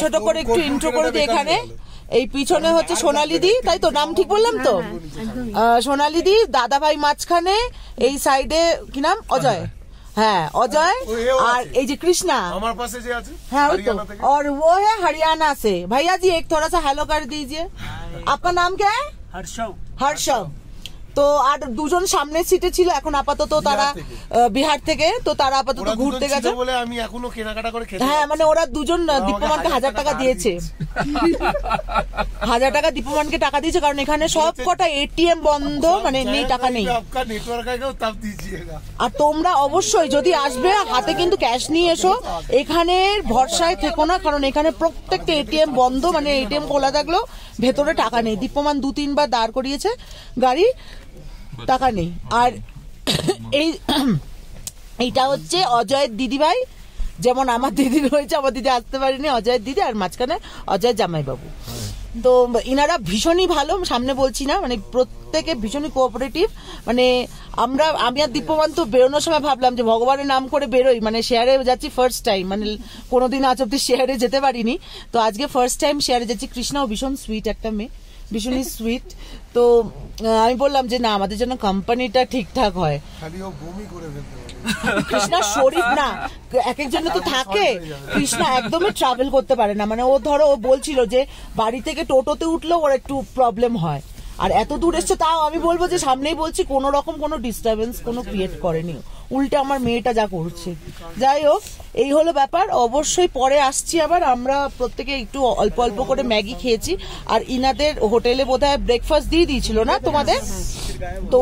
ছোট করে একটু ইন্ট্রো করে দিই। এখানে এই পিছনে হচ্ছে সোনালি দি, তাই তো নাম ঠিক বললাম তো? সোনালি দি, দাদা ভাই মাঝখানে, এই সাইডে কি নাম, অজয়। হ্যাঁ অজয়, আর এই যে कृष्णा हमारे पास जे আছে। हाँ तो, और वो है हरियाणा से। भैया जी एक थोड़ा सा हेलो कर दीजिए। आपका नाम क्या है? हर्षव। हर्षव। তো আর দুজন সামনের সিটে ছিল, এখন আপাতত তারা বিহার থেকে, তো তারা আপাতত ঘুরতে গেছে বলে আমি এখনো কেনাকাটা করে খেতে। হ্যাঁ মানে ওরা দুজন দীপমানকে 1000 টাকা দিয়েছে। 1000 টাকা দীপমানকে টাকা দিয়েছে, কারণ এখানে সব কটা এটিএম বন্ধ, মানে নেই, টাকা নেই। আর তোমরা অবশ্যই যদি আসবে হাতে কিন্তু ক্যাশ নিয়ে এসো, এখানের ভরসায় থেকো না, কারণ এখানে প্রত্যেকটা এটিএম বন্ধ, মানে এটিএম খোলা থাকলেও ভেতরে টাকা নেই। দীপমান 2-3 বার দাঁড় করিয়েছে গাড়ি, টাকা নেই। আর এইটা হচ্ছে অজয়ের দিদি ভাই, যেমন আমার দিদি রয়েছে, আমার দিদি আসতে পারেনি, অজয়ের দিদি, আর মাঝখানে অজয়ের জামাই বাবু। তো ইনারা ভীষণই ভালো, সামনে বলছি না, মানে প্রত্যেকে ভীষণই কোঅপারেটিভ। মানে আমি আর দীপমান তো বেরোনোর সময় ভাবলাম যে ভগবানের নাম করে বেরোই, মানে শেয়ারে যাচ্ছি ফার্স্ট টাইম, মানে কোনোদিন আজ অব্দি শেয়ারে যেতে পারিনি, তো আজকে ফার্স্ট টাইম শেয়ারে যাচ্ছি। কৃষ্ণাও ভীষণ সুইট একটা মেয়ে, ভীষণই সুইট। তো আমি বললাম যে না, আমাদের জন্য কোম্পানিটা ঠিকঠাক হয়। কৃষ্ণা শরীর না, এক একজনে তো থাকে, কৃষ্ণা একদমই ট্রাভেল করতে পারে না। মানে ও ধরো ও বলছিল যে বাড়ি থেকে টোটোতে উঠলেও ওর একটু প্রবলেম হয়, আর এত দূর এসছে, তাও আমি বলবো যে সামনেই বলছি, কোনো রকম কোনো ডিস্টারবেন্স কোনো ক্রিয়েট করেনি, উল্টে আমার মেয়েটা যা করছে। যাই হোক, এই হলো ব্যাপার। অবশ্যই পরে আসছি আবার। আমরা প্রত্যেকে একটু অল্প অল্প করে ম্যাগি খেয়েছি, আর ইনাদের হোটেলে বোধহয় ব্রেকফাস্ট দিয়ে দিয়েছিল না তোমাদের, তো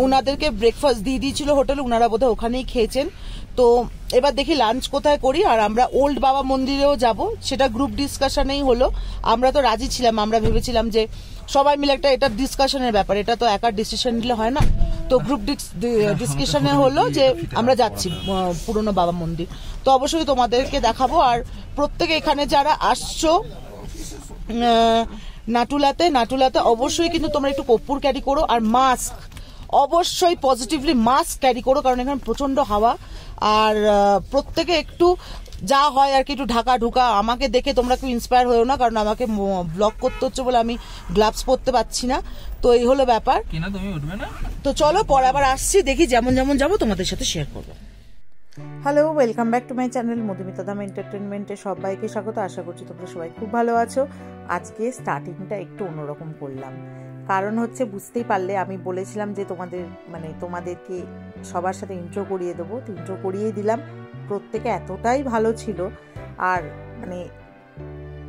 ওনাদেরকে ব্রেকফাস্ট দিয়ে দিয়েছিল হোটেলে, ওনারা বোধহয় ওখানেই খেয়েছেন। তো এবার দেখি লাঞ্চ কোথায় করি। আর আমরা ওল্ড বাবা মন্দিরেও যাব, সেটা গ্রুপ ডিসকাশনেই হলো। আমরা তো রাজি ছিলাম, আমরা ভেবেছিলাম যে সবাই মিলে একটা, এটা ডিসকাশনের ব্যাপার, এটা তো একা ডিসিশন নিলে হয় না। তো গ্রুপ ডিসকাশনে হলো যে আমরা যাচ্ছি পুরনো বাবা মন্দির। তো অবশ্যই তোমাদেরকে দেখাবো। আর প্রত্যেকে এখানে যারা আসছো নাটুলাতে অবশ্যই কিন্তু তোমরা একটু কর্পূর ক্যারি করো, আর মাস্ক অবশ্যই পজিটিভলি মাস্ক ক্যারি করো, কারণ এখানে প্রচন্ড হাওয়া। আর প্রত্যেকে একটু যা হয় আর কি একটু ঢাকা ঢুকা। আমাকে দেখে তোমরা একটু ইন্সপায়ার হয়েও না, কারণ আমাকে ব্লগ করতে হচ্ছে বলে আমি গ্লাভস পরতে পারছি না। তো এই হলো ব্যাপার। তো চলো পরে আবার আসছি, দেখি যেমন যেমন যাবো তোমাদের সাথে শেয়ার করবো। Hello, welcome back to my channel Madhumita দাম এন্টারটেনমেন্টে সবাইকে স্বাগত। আশা করছি তোমরা সবাই খুব ভালো আছো। আজকে স্টার্টিংটা একটু অন্যরকম করলাম, কারণ হচ্ছে বুঝতেই পারলে আমি বলেছিলাম যে তোমাদেরকে সবার সাথে ইন্ট্রো করিয়ে দেবো, তো ইন্ট্রো করিয়ে দিলাম। প্রত্যেকে এতটাই ভালো ছিল, আর মানে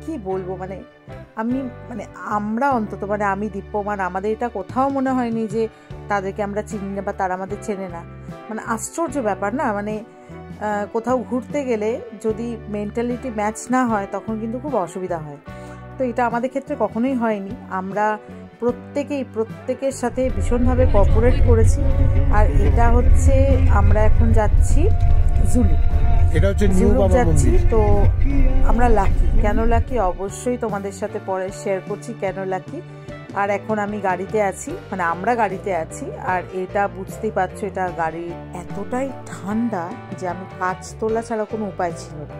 কি বলবো, মানে আমরা অন্তত আমি দীপ্যমান, আমাদের এটা কোথাও মনে হয়নি যে তাদেরকে আমরা চিনি না বা তারা আমাদের চেনে না। মানে আশ্চর্য ব্যাপার না, মানে কোথাও ঘুরতে গেলে যদি মেন্টালিটি ম্যাচ না হয় তখন কিন্তু খুব অসুবিধা হয়। তো এটা আমাদের ক্ষেত্রে কখনোই হয়নি। আমরা প্রত্যেকের সাথে ভীষণভাবে কোঅপারেট করেছি। আর এটা হচ্ছে আমরা এখন যাচ্ছি জুলু, এটা হচ্ছে নিউ বাবা যাচ্ছি। মন্দির। তো আমরা লাকি, কেন লাকি অবশ্যই তোমাদের সাথে পরে শেয়ার করছি কেন লাকি। আর এখন আমি গাড়িতে আছি, মানে আমরা গাড়িতে আছি। আর এটা বুঝতেই পারছো, এটা গাড়ির এতটাই ঠান্ডা যে আমি কাঁচ তোলা ছাড়া কোনো উপায় ছিল না।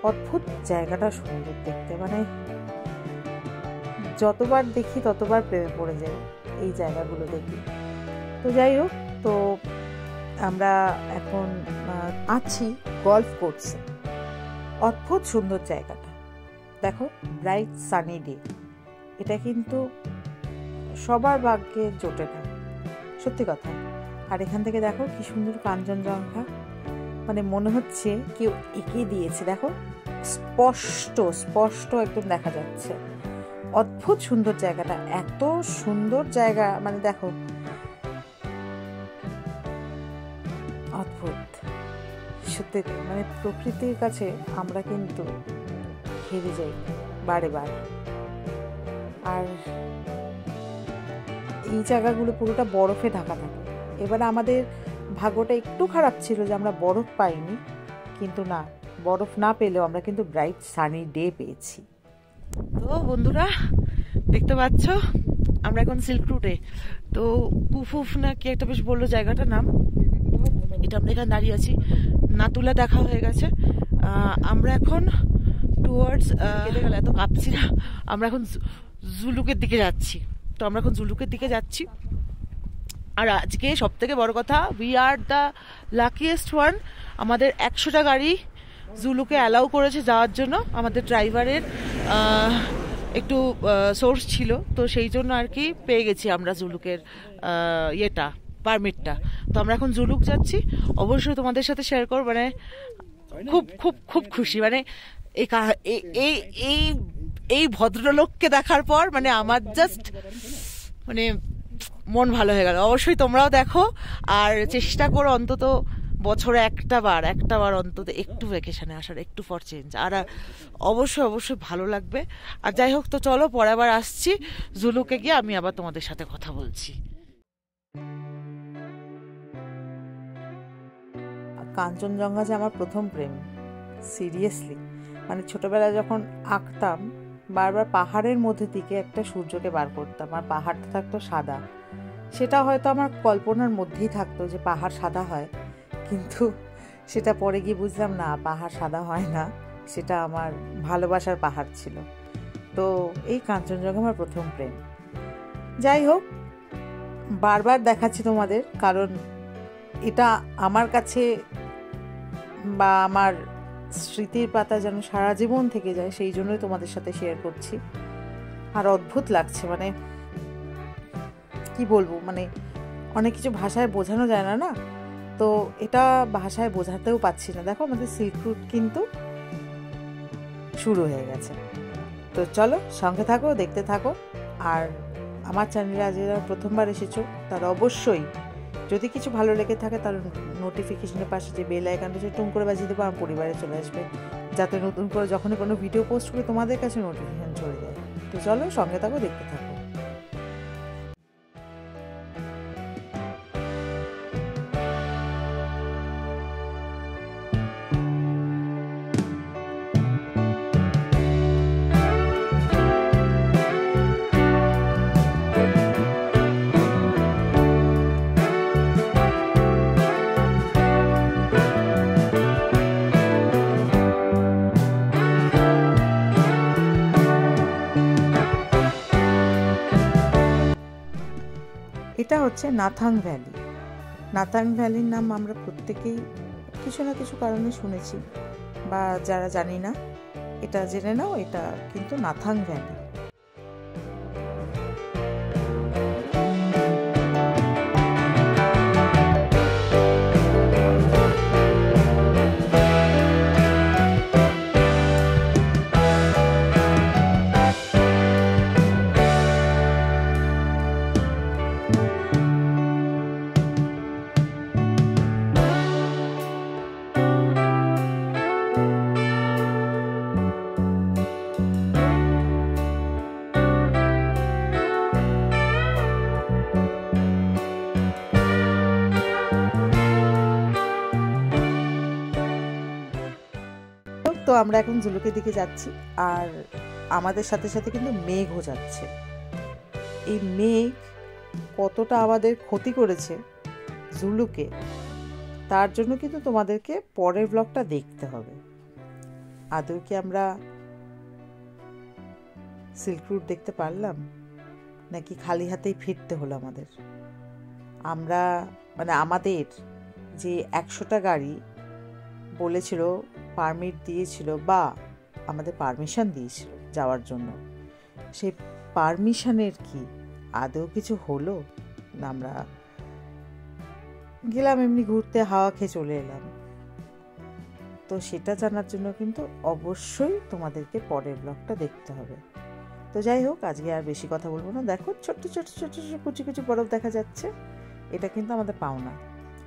অদ্ভুত জায়গাটা, সুন্দর দেখতে, মানে যতবার দেখি ততবার প্রেমে পড়ে যাই এই জায়গাগুলো দেখি। তো যাই হোক, তো আমরা এখন আছি গল্ফ কোর্সে। অদ্ভুত সুন্দর জায়গাটা, দেখো, ব্রাইট সানি ডে। এটা কিন্তু সবার ভাগ্যে জোটে না, সত্যি কথা। আর এখান থেকে দেখো কি সুন্দর কাঞ্চনজঙ্ঘা, মানে মনে হচ্ছে কেউ এঁকে দিয়েছে। দেখো স্পষ্ট একদম দেখা যাচ্ছে। অদ্ভুত সুন্দর জায়গাটা, এত সুন্দর জায়গা, মানে দেখো অদ্ভুত সত্যি। মানে প্রকৃতির কাছে আমরা কিন্তু হেরে যাই বারে বার। আর এই জায়গাগুলো পুরোটা বরফে ঢাকা থাকে। এবার আমাদের ভাগ্যটা একটু খারাপ ছিল যে আমরা বরফ পাইনি, কিন্তু না, বরফ না পেলেও আমরা কিন্তু ব্রাইট সানি ডে পেয়েছি। তো বন্ধুরা দেখতে পাচ্ছ আমরা এখন সিল্ক রুটে। তো কুফুফ না কি একটা বেশ বললো জায়গাটার নাম, এটা আমরা এখানে দাঁড়িয়ে আছি। নাতুলা দেখা হয়ে গেছে। আমরা এখন টুয়ার্ডস কেটে গেল, এত কাঁপছি না। আমরা এখন জুলুকের দিকে যাচ্ছি। তো আমরা এখন জুলুকের দিকে যাচ্ছি। আর আজকে সব থেকে বড় কথা, we are the luckiest one. আমাদের 100টা গাড়ি জুলুকে অ্যালাউ করেছে যাওয়ার জন্য। আমাদের ড্রাইভারের একটু সোর্স ছিল, তো সেই জন্য আর কি পেয়ে গেছি আমরা জুলুকের ইয়েটা, পারমিটটা। তো আমরা এখন জুলুক যাচ্ছি। অবশ্যই তোমাদের সাথে শেয়ার করব। মানে খুব খুব খুব খুশি। মানে এই ভদ্রলোককে দেখার পর মানে আমার জাস্ট মানে মন ভালো হয়ে গেল। অবশ্যই তোমরাও দেখো, আর চেষ্টা করো অন্তত বছরে একটা বার অন্তত একটু ভ্যাকেশনে আসার, একটু ফর চেঞ্জ। আর অবশ্যই ভালো লাগবে। আর যাই হোক, তো চলো পরে আবার আসছি জুলুকে গিয়ে আমি আবার তোমাদের সাথে কথা বলছি। কাঞ্চনজঙ্ঘা যে আমার প্রথম প্রেম, সিরিয়াসলি। মানে ছোটবেলায় যখন আঁকতাম, বারবার পাহাড়ের মধ্যে থেকে একটা সূর্যকে বার করতাম, আর পাহাড়টা থাকতো সাদা। সেটা হয়তো আমার কল্পনার মধ্যেই থাকতো যে পাহাড় সাদা হয়, কিন্তু সেটা পরে গিয়ে বুঝলাম না, পাহাড় সাদা হয় না, সেটা আমার ভালোবাসার পাহাড় ছিল। তো এই কাঞ্চনজঙ্ঘা আমার প্রথম প্রেম। যাই হোক, বারবার দেখাচ্ছি তোমাদের, কারণ এটা আমার কাছে বা আমার স্মৃতির পাতা যেন সারা জীবন থেকে যায়, সেই জন্যই তোমাদের সাথে শেয়ার করছি। আর অদ্ভুত লাগছে, মানে কি বলবো, মানে অনেক কিছু ভাষায় বোঝানো যায় না না, তো এটা ভাষায় বোঝাতেও পাচ্ছি না। দেখো আমাদের সিল্ক রুট কিন্তু শুরু হয়ে গেছে। তো চলো সঙ্গে থাকো, দেখতে থাকো। আর আমার চ্যানেলে আজ যারা প্রথমবার এসেছো তারা অবশ্যই, যদি কিছু ভালো লেগে থাকে তাহলে নোটিফিকেশনের পাশে যে বেল আইকনটা আছে টুং করে বাজিয়ে দেবো, আমার পরিবারে চলে আসবে, যাতে নতুন করে যখনই কোনো ভিডিও পোস্ট করি তোমাদের কাছে নোটিফিকেশন চলে যায়। তো চলো সঙ্গে থাকো, দেখতে থাকো। এটা হচ্ছে নাথাং ভ্যালি। নাথাং ভ্যালির নাম আমরা প্রত্যেকেই কিছু না কিছু কারণে শুনেছি, বা যারা জানি না এটা জেনে নাও, এটা কিন্তু নাথাং ভ্যালি। তো আমরা এখন জুলুকের দিকে যাচ্ছি, আর আমাদের সাথে সাথে কিন্তু মেঘও যাচ্ছে। এই মেঘ কতটা আমাদের ক্ষতি করেছে জুলুকে, তার জন্য কিন্তু তোমাদেরকে পরের ব্লগটা দেখতে হবে। আদৌ কি আমরা সিল্ক রুট দেখতে পারলাম, নাকি খালি হাতেই ফিরতে হলো আমাদের? আমরা মানে আমাদের যে 100টা গাড়ি বলেছিল, পারমিট দিয়েছিল বা আমাদের পারমিশন দিয়েছিল যাওয়ার জন্য, সেই পারমিশনের কি আদৌ কিছু হলো না? আমরা গেলাম এমনি ঘুরতে, হাওয়া খেয়ে চলে এলাম। তো সেটা জানার জন্য কিন্তু অবশ্যই তোমাদেরকে পরের ব্লগটা দেখতে হবে। তো যাই হোক, আজকে আর বেশি কথা বলবো না। দেখো ছোট্ট ছোট্ট ছোট্ট কুচি কুচি বরফ দেখা যাচ্ছে। এটা কিন্তু আমাদের পাওনা,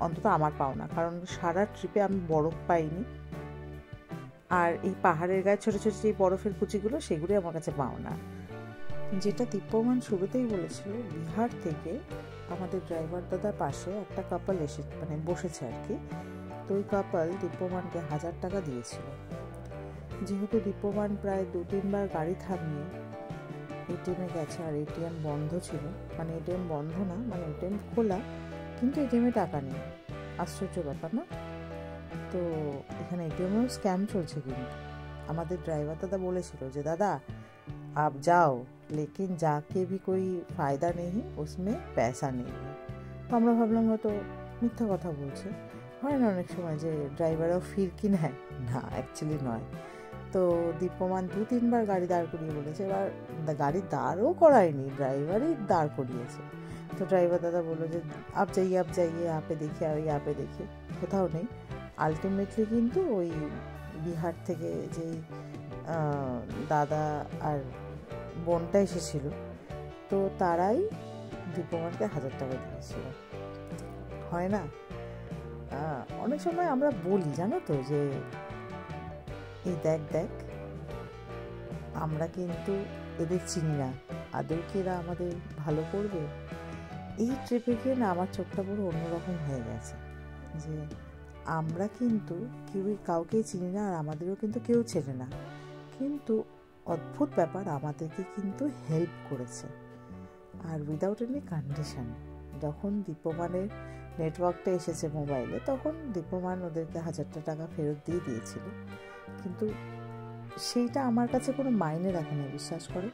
অন্তত আমার পাওনা, কারণ সারা ট্রিপে আমি বরফ পাইনি। আর এই পাহাড়ের গায়ে ছোট ছোট যে বরফের কুচিগুলো, সেগুলোই আমার কাছে পাওনা। যেটা দীপ্যমান শুরুতেই বলেছিল, বিহার থেকে আমাদের ড্রাইভার দাদার পাশে একটা কাপল এসে মানে বসেছে আর কি। তো ওই কাপল দীপ্যমানকে 1000 টাকা দিয়েছিল। যেহেতু দীপ্যমান প্রায় 2-3 বার গাড়ি থামিয়ে এটিএমে গেছে, আর এটিএম বন্ধ ছিল, মানে এটিএম বন্ধ না, মানে এটিএম খোলা কিন্তু এটিএমে টাকা নেই। আশ্চর্য ব্যাপার না? তো এখানে এটিএমেও স্ক্যাম চলছে কিন্তু। আমাদের ড্রাইভার দাদা বলেছিল যে দাদা आप जाओ लेकिन जाके भी कोई फ़ायदा नहीं, उसमें पैसा नहीं है। তো আমরা ভাবলাম হয়তো মিথ্যা কথা বলছে। হয় না অনেক সময় যে ড্রাইভারও ফিরকি নেয়, না অ্যাকচুয়ালি নয়। তো দীপ্যমান 2-3 বার গাড়ি দাঁড় করিয়ে বলেছে, এবার গাড়ি দাঁড়ও করায়নি, ড্রাইভারই দাঁড় করিয়েছে। তো ড্রাইভার দাদা বললো যে আপ যাইয়ে আপে দেখি আর আপে দেখি, কোথাও নেই। আলটিমেটলি কিন্তু ওই বিহার থেকে যেই দাদা আর বোনটা এসেছিল, তো তারাই দীপ্যমানকে 1000 টাকা দিয়েছিল। হয় না, অনেক সময় আমরা বলি জানো তো যে এই দেখ আমরা কিন্তু এদের চিনি না, আদৌ কি এরা আমাদের ভালো করবে। এই ট্রিপে গিয়ে না আমার চোখটা পুরো অন্যরকম হয়ে গেছে যে আমরা কিন্তু কাউকেই চিনি না, আর আমাদেরও কিন্তু কেউ চেনে না, কিন্তু অদ্ভুত ব্যাপার আমাদেরকে কিন্তু হেল্প করেছে, আর উইদাউট এনি কন্ডিশন। যখন দীপ্যমানের নেটওয়ার্কটা এসেছে মোবাইলে, তখন দীপ্যমান ওদেরকে 1000 টাকা ফেরত দিয়ে দিয়েছিল, কিন্তু সেইটা আমার কাছে কোনো মাইনে রাখে না, বিশ্বাস করো,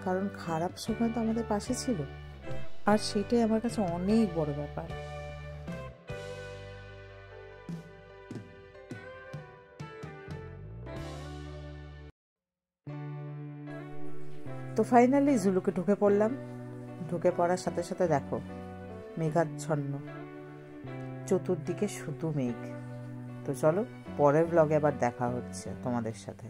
কারণ খারাপ সময় তো আমাদের পাশে ছিল, আর সেটাই আমার কাছে অনেক বড় ব্যাপার। তো ফাইনালি জুলুকে ঢুকে পড়লাম। ঢুকে পড়ার সাথে সাথে দেখো মেঘাচ্ছন্ন, চতুর্দিকে শুধু মেঘ। তো চলো পরের ব্লগে আবার দেখা হচ্ছে তোমাদের সাথে।